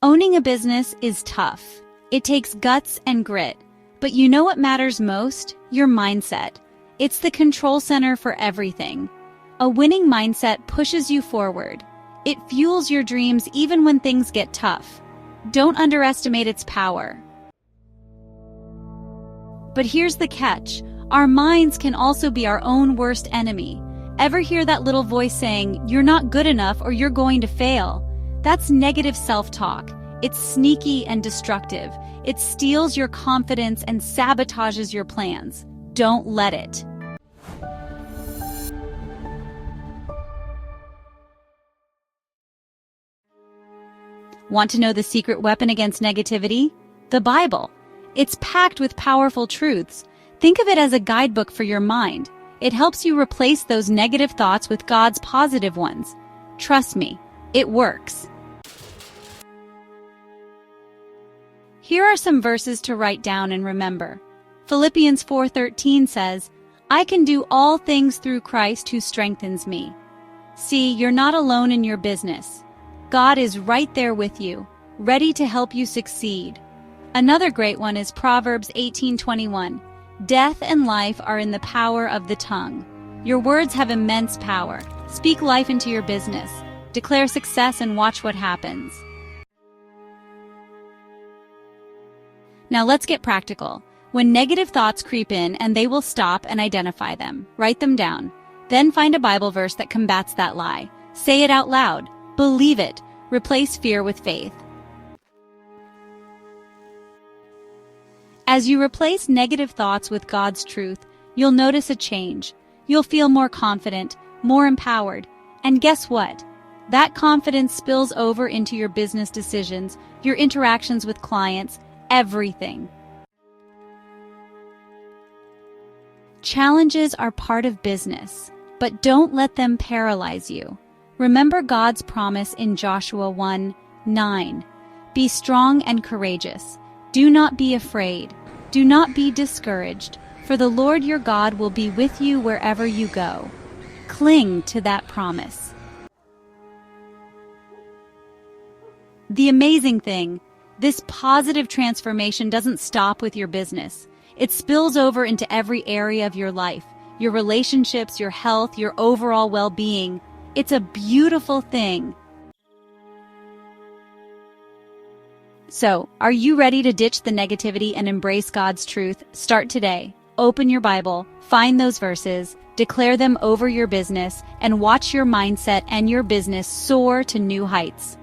Owning a business is tough. It takes guts and grit. But you know what matters most? Your mindset. It's the control center for everything. A winning mindset pushes you forward. It fuels your dreams even when things get tough. Don't underestimate its power. But here's the catch. Our minds can also be our own worst enemy. Ever hear that little voice saying, "You're not good enough or you're going to fail"? That's negative self-talk. It's sneaky and destructive. It steals your confidence and sabotages your plans. Don't let it. Want to know the secret weapon against negativity? The Bible. It's packed with powerful truths. Think of it as a guidebook for your mind. It helps you replace those negative thoughts with God's positive ones. Trust me, it works. Here are some verses to write down and remember. Philippians 4:13 says, "I can do all things through Christ who strengthens me." See, you're not alone in your business. God is right there with you, ready to help you succeed. Another great one is Proverbs 18:21. Death and life are in the power of the tongue. Your words have immense power. Speak life into your business. Declare success and watch what happens. Now let's get practical. When negative thoughts creep in, and they will stop and identify them, write them down. Then find a Bible verse that combats that lie. Say it out loud. Believe it. Replace fear with faith. As you replace negative thoughts with God's truth, you'll notice a change. You'll feel more confident, more empowered. And guess what? That confidence spills over into your business decisions, your interactions with clients, everything. Challenges are part of business, but don't let them paralyze you. Remember God's promise in Joshua 1:9. Be strong and courageous. Do not be afraid. Do not be discouraged, for the Lord your God will be with you wherever you go. Cling to that promise. The amazing thing, this positive transformation doesn't stop with your business. It spills over into every area of your life, your relationships, your health, your overall well-being. It's a beautiful thing. So, are you ready to ditch the negativity and embrace God's truth? Start today. Open your Bible, find those verses, declare them over your business, and watch your mindset and your business soar to new heights.